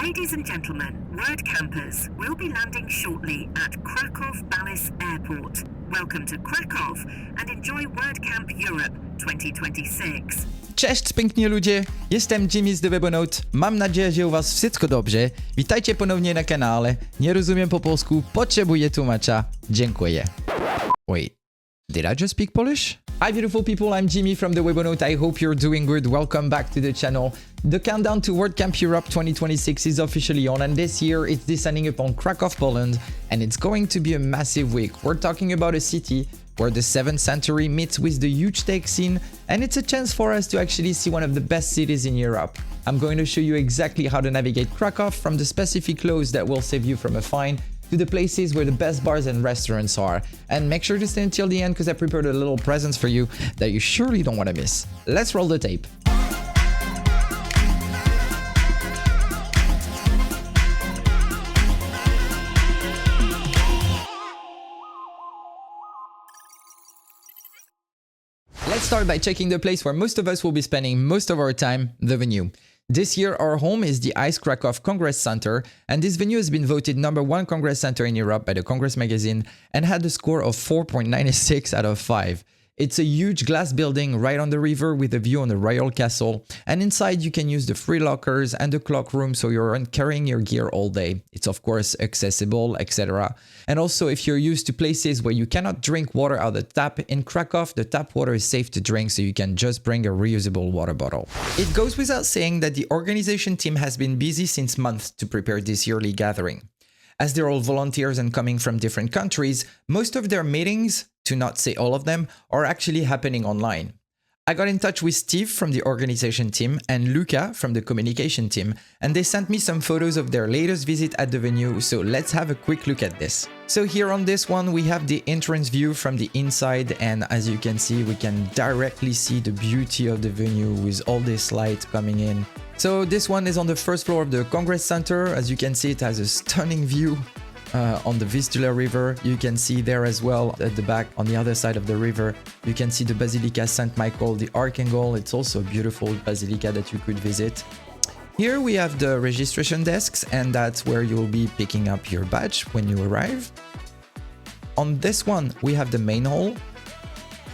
Ladies and gentlemen, word campers will be landing shortly at Krakow Palace Airport. Welcome to Krakow and enjoy WordCamp Europe 2026. Cześć piękni ludzie, jestem Jimmy z Webonaut, mam nadzieję, że u was wszystko dobrze. Witajcie ponownie na kanale, nie rozumiem po polsku, potrzebuję tłumacza, dziękuję. Wait, did I just speak Polish? Hi beautiful people, I'm Jimmy from the Webonaut. I hope you're doing good. Welcome back to the channel. The countdown to WordCamp Europe 2026 is officially on, and this year it's descending upon Krakow, Poland, and it's going to be a massive week. We're talking about a city where the 7th century meets with the huge tech scene, and it's a chance for us to actually see one of the best cities in Europe. I'm going to show you exactly how to navigate Krakow, from the specific clothes that will save you from a fine to the places where the best bars and restaurants are. And make sure to stay until the end because I prepared a little presents for you that you surely don't want to miss. Let's roll the tape. Let's start by checking the place where most of us will be spending most of our time, the venue. This year, our home is the ICE Krakow Congress Center, and this venue has been voted #1 Congress Center in Europe by the Congress magazine and had a score of 4.96 out of 5. It's a huge glass building right on the river with a view on the royal castle, and inside you can use the free lockers and the clock room so you're carrying your gear all day. It's of course accessible, etc. And also, if you're used to places where you cannot drink water out of the tap, in Krakow the tap water is safe to drink, so you can just bring a reusable water bottle. It goes without saying that the organization team has been busy since months to prepare this yearly gathering. As they're all volunteers and coming from different countries, most of their meetings, to not say all of them, are actually happening online. I got in touch with Steve from the organization team and Luca from the communication team, and they sent me some photos of their latest visit at the venue, so let's have a quick look at this. So here on this one, we have the entrance view from the inside, and as you can see, we can directly see the beauty of the venue with all this light coming in. So this one is on the first floor of the Congress Center. As you can see, it has a stunning view on the Vistula River. You can see there as well at the back on the other side of the river. You can see the Basilica St. Michael, the Archangel. It's also a beautiful basilica that you could visit. Here we have the registration desks, and that's where you will be picking up your badge when you arrive. On this one, we have the main hall.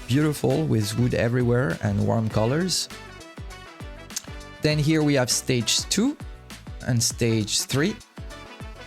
Beautiful with wood everywhere and warm colors. Then here we have stage 2 and stage 3.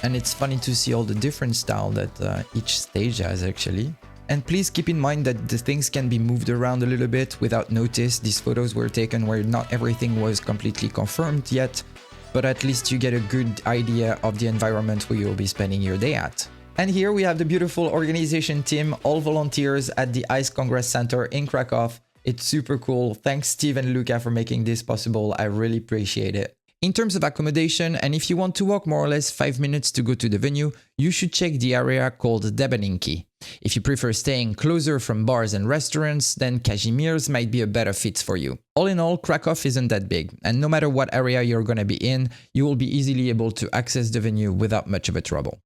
And it's funny to see all the different style that each stage has actually. And please keep in mind that the things can be moved around a little bit without notice. These photos were taken where not everything was completely confirmed yet, but at least you get a good idea of the environment where you'll be spending your day at. And here we have the beautiful organization team, all volunteers at the ICE Congress Center in Krakow. It's super cool. Thanks Steve and Luca for making this possible. I really appreciate it. In terms of accommodation, and if you want to walk more or less 5 minutes to go to the venue, you should check the area called Debaninki. If you prefer staying closer from bars and restaurants, then Kazimierz might be a better fit for you. All in all, Krakow isn't that big, and no matter what area you're gonna be in, you will be easily able to access the venue without much of a trouble.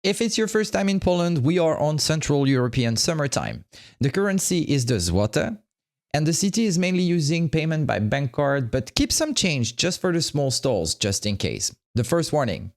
If it's your first time in Poland, we are on Central European summertime. The currency is the zloty, and the city is mainly using payment by bank card, but keep some change just for the small stalls, just in case. The first warning: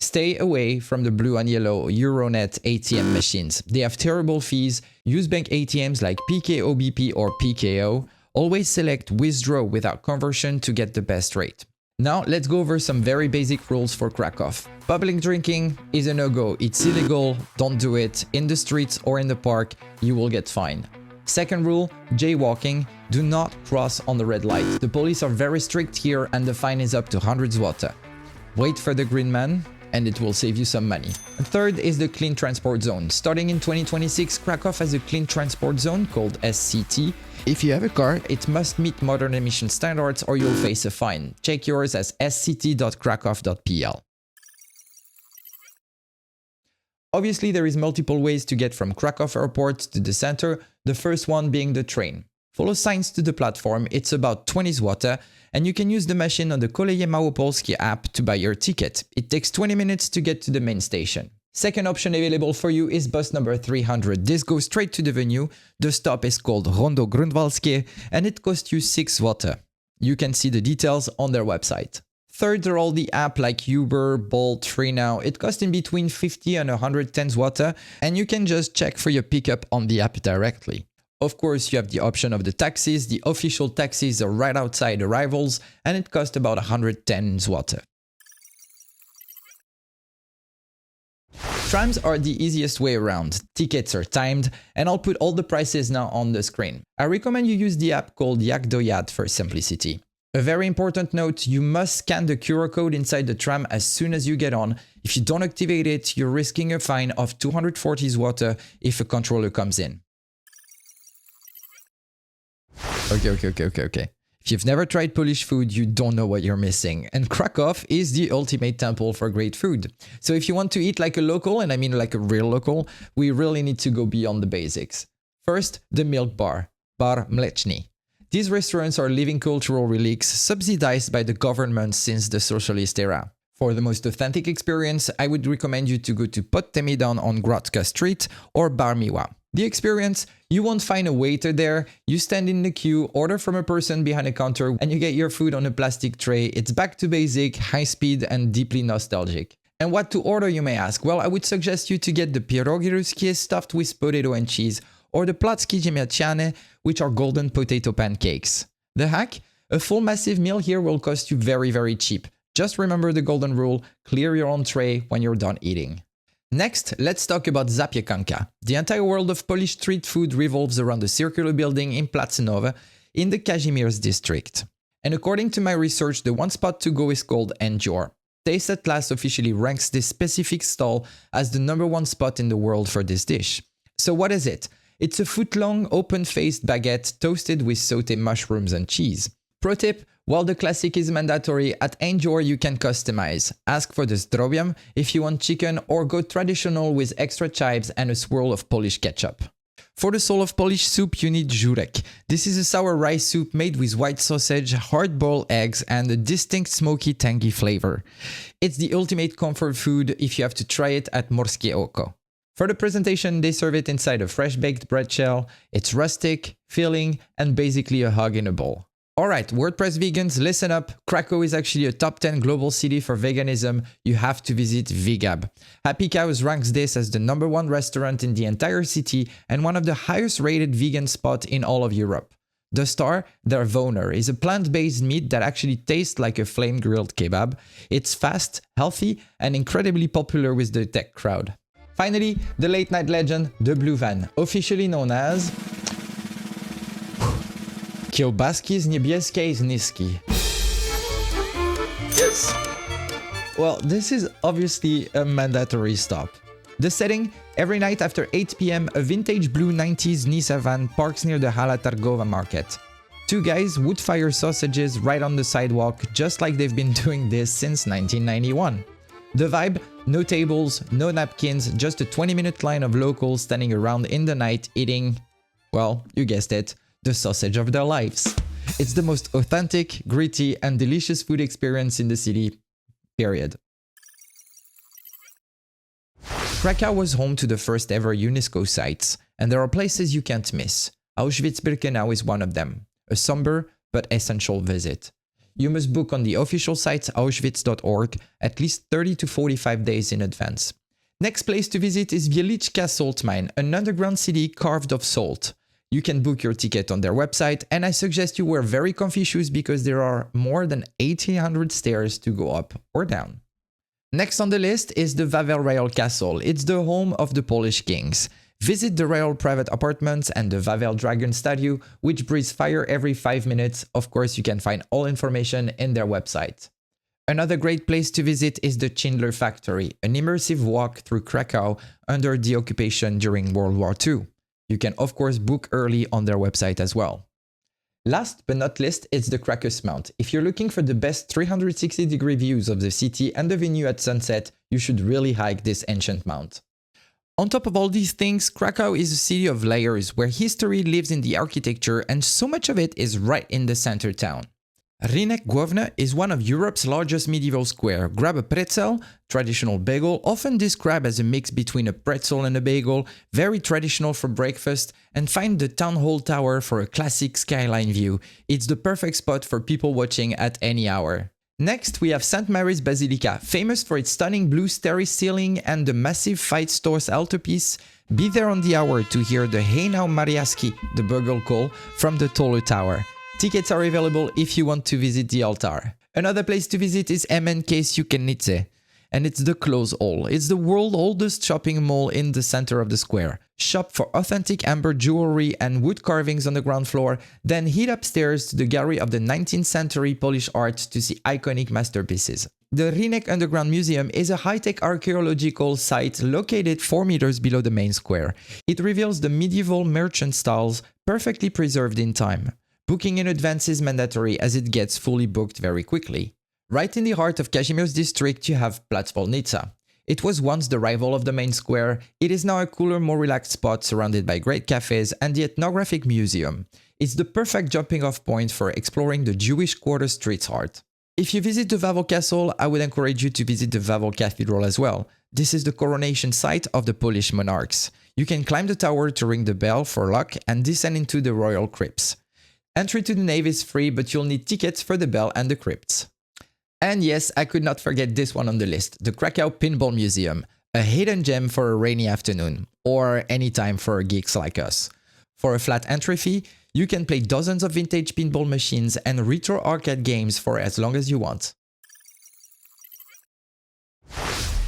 stay away from the blue and yellow Euronet ATM machines. They have terrible fees. Use bank ATMs like PKO BP or PKO. Always select withdraw without conversion to get the best rate. Now let's go over some very basic rules for Krakow. Public drinking is a no-go. It's illegal. Don't do it. In the streets or in the park, you will get fined. Second rule, jaywalking. Do not cross on the red light. The police are very strict here and the fine is up to 100 zloty. Wait for the green man and it will save you some money. And third is the clean transport zone. Starting in 2026, Krakow has a clean transport zone called SCT. If you have a car, it must meet modern emission standards or you'll face a fine. Check yours as sct.krakow.pl. Obviously, there is multiple ways to get from Krakow airport to the center, the first one being the train. Follow signs to the platform, it's about 20 zł, and you can use the machine on the Koleje Małopolskie app to buy your ticket. It takes 20 minutes to get to the main station. Second option available for you is bus number 300. This goes straight to the venue. The stop is called Rondo Grunwaldzkie and it costs you 6 zł. You can see the details on their website. Third are all the apps like Uber, Bolt, FreeNow. It costs in between 50 and 110 zloty, and you can just check for your pickup on the app directly. Of course, you have the option of the taxis. The official taxis are right outside arrivals, and it costs about 110 zloty. Trams are the easiest way around. Tickets are timed, and I'll put all the prices now on the screen. I recommend you use the app called Jak Dojad for simplicity. A very important note, you must scan the QR code inside the tram as soon as you get on. If you don't activate it, you're risking a fine of 240 zloty if a controller comes in. Okay. If you've never tried Polish food, you don't know what you're missing. And Krakow is the ultimate temple for great food. So if you want to eat like a local, and I mean like a real local, we really need to go beyond the basics. First, the milk bar, Bar Mleczny. These restaurants are living cultural relics subsidized by the government since the socialist era. For the most authentic experience, I would recommend you to go to Podtemidon on Grodzka Street or Bar Miła. The experience, you won't find a waiter there, you stand in the queue, order from a person behind a counter, and you get your food on a plastic tray. It's back to basic, high speed, and deeply nostalgic. And what to order, you may ask? Well, I would suggest you to get the pierogi ruskie stuffed with potato and cheese, or the placki ziemniaczane, which are golden potato pancakes. The hack? A full massive meal here will cost you very, very cheap. Just remember the golden rule, clear your own tray when you're done eating. Next, let's talk about zapiekanka. The entire world of Polish street food revolves around the circular building in Placynowe in the Kazimierz district. And according to my research, the one spot to go is called Enjoy. Taste at Last officially ranks this specific stall as the #1 spot in the world for this dish. So what is it? It's a foot-long, open-faced baguette toasted with sauté mushrooms and cheese. Pro tip, while the classic is mandatory, at Enjoy you can customize. Ask for the zdrobiam if you want chicken, or go traditional with extra chives and a swirl of Polish ketchup. For the soul of Polish soup, you need żurek. This is a sour rice soup made with white sausage, hard-boiled eggs, and a distinct smoky, tangy flavor. It's the ultimate comfort food if you have to try it at Morskie Oko. For the presentation, they serve it inside a fresh-baked bread shell. It's rustic, filling, and basically a hug in a bowl. Alright, WordPress vegans, listen up. Krakow is actually a top 10 global city for veganism. You have to visit Vegab. Happy Cows ranks this as the #1 restaurant in the entire city and one of the highest rated vegan spots in all of Europe. The star, their Voner, is a plant-based meat that actually tastes like a flame-grilled kebab. It's fast, healthy, and incredibly popular with the tech crowd. Finally, the late-night legend, the Blue Van, officially known as Kiełbaski z niebieskiej zniżki. Yes! Well, this is obviously a mandatory stop. The setting, every night after 8 p.m, a vintage blue 90s Nissan van parks near the Hala Targowa market. Two guys wood fire sausages right on the sidewalk, just like they've been doing this since 1991. The vibe, no tables, no napkins, just a 20-minute line of locals standing around in the night eating, well, you guessed it, the sausage of their lives. It's the most authentic, gritty, and delicious food experience in the city, period. Krakow was home to the first ever UNESCO sites, and there are places you can't miss. Auschwitz-Birkenau is one of them, a somber but essential visit. You must book on the official site auschwitz.org at least 30 to 45 days in advance. Next place to visit is Wieliczka salt mine, an underground city carved of salt. You can book your ticket on their website, and I suggest you wear very comfy shoes because there are more than 1,800 stairs to go up or down. Next on the list is the Wawel Royal Castle. It's the home of the Polish kings. Visit the royal private apartments and the Wawel Dragon statue, which breathes fire every 5 minutes. Of course, you can find all information in their website. Another great place to visit is the Schindler Factory, an immersive walk through Krakow under the occupation during World War II. You can of course book early on their website as well. Last but not least, it's the Krakus Mount. If you're looking for the best 360-degree views of the city and the venue at sunset, you should really hike this ancient mount. On top of all these things, Krakow is a city of layers where history lives in the architecture, and so much of it is right in the center town. Rynek Główny is one of Europe's largest medieval square. Grab a pretzel, traditional bagel, often described as a mix between a pretzel and a bagel, very traditional for breakfast, and find the Town Hall Tower for a classic skyline view. It's the perfect spot for people watching at any hour. Next, we have St. Mary's Basilica, famous for its stunning blue starry ceiling and the massive Feitstors altarpiece. Be there on the hour to hear the Hey Now Mariaski, the bugle call, from the taller tower. Tickets are available if you want to visit the altar. Another place to visit is MNK Sukennice, and it's the Clothes Hall. It's the world's oldest shopping mall in the center of the square. Shop for authentic amber jewelry and wood carvings on the ground floor, then head upstairs to the gallery of the 19th century Polish art to see iconic masterpieces. The Rynek Underground Museum is a high-tech archaeological site located 4 meters below the main square. It reveals the medieval merchant styles perfectly preserved in time. Booking in advance is mandatory as it gets fully booked very quickly. Right in the heart of Kazimierz district, you have Plac Wolnica. It was once the rival of the main square. It is now a cooler, more relaxed spot surrounded by great cafes and the ethnographic museum. It's the perfect jumping-off point for exploring the Jewish Quarter street's heart. If you visit the Wawel Castle, I would encourage you to visit the Wawel Cathedral as well. This is the coronation site of the Polish monarchs. You can climb the tower to ring the bell for luck and descend into the royal crypts. Entry to the nave is free, but you'll need tickets for the bell and the crypts. And yes, I could not forget this one on the list, the Krakow Pinball Museum, a hidden gem for a rainy afternoon, or any time for geeks like us. For a flat entry fee, you can play dozens of vintage pinball machines and retro arcade games for as long as you want.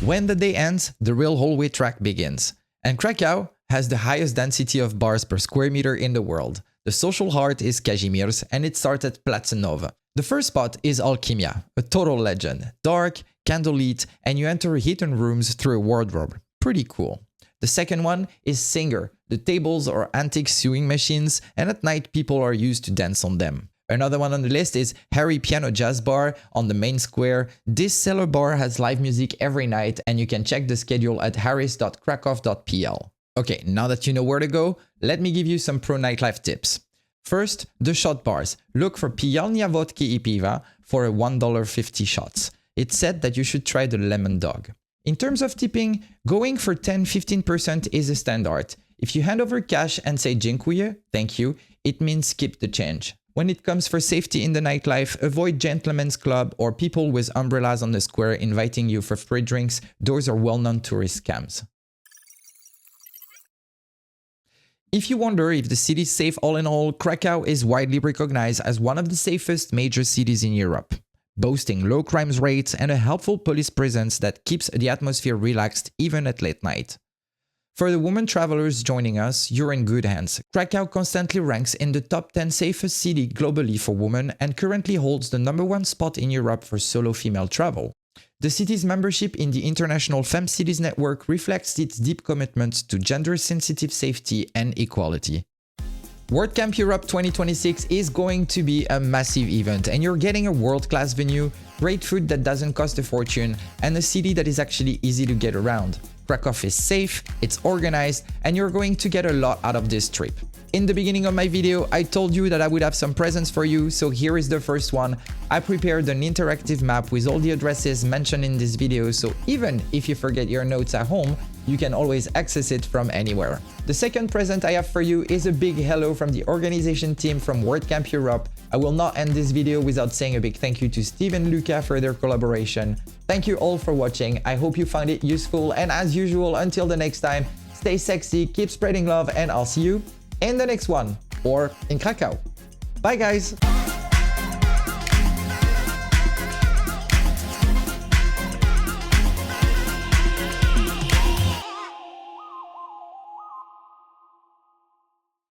When the day ends, the real hallway track begins. And Krakow has the highest density of bars per square meter in the world. The social heart is Kazimierz, and it starts at Place Nowe. The first spot is Alchemia, a total legend. Dark, candlelit, and you enter hidden rooms through a wardrobe. Pretty cool. The second one is Singer. The tables are antique sewing machines, and at night people are used to dance on them. Another one on the list is Harry Piano Jazz Bar on the main square. This cellar bar has live music every night, and you can check the schedule at harris.krakow.pl. Okay, now that you know where to go, let me give you some pro nightlife tips. First, the shot bars. Look for Pijalnia Wodki I Piwa for a $1.50 shots. It's said that you should try the Lemon Dog. In terms of tipping, going for 10-15% is a standard. If you hand over cash and say dziękuję, thank you, it means skip the change. When it comes for safety in the nightlife, avoid gentlemen's club or people with umbrellas on the square inviting you for free drinks. Those are well-known tourist scams. If you wonder if the city is safe all in all, Krakow is widely recognized as one of the safest major cities in Europe, boasting low crime rates and a helpful police presence that keeps the atmosphere relaxed even at late night. For the women travelers joining us, you're in good hands. Krakow constantly ranks in the top 10 safest city globally for women and currently holds the #1 spot in Europe for solo female travel. The city's membership in the International Femme Cities Network reflects its deep commitment to gender-sensitive safety and equality. WordCamp Europe 2026 is going to be a massive event, and you're getting a world-class venue, great food that doesn't cost a fortune, and a city that is actually easy to get around. Krakow is safe, it's organized, and you're going to get a lot out of this trip. In the beginning of my video, I told you that I would have some presents for you, so here is the first one. I prepared an interactive map with all the addresses mentioned in this video, so even if you forget your notes at home, you can always access it from anywhere. The second present I have for you is a big hello from the organization team from WordCamp Europe. I will not end this video without saying a big thank you to Steve and Luca for their collaboration. Thank you all for watching. I hope you found it useful, and as usual, until the next time, stay sexy, keep spreading love, and I'll see you in the next one, or in Krakow. Bye guys!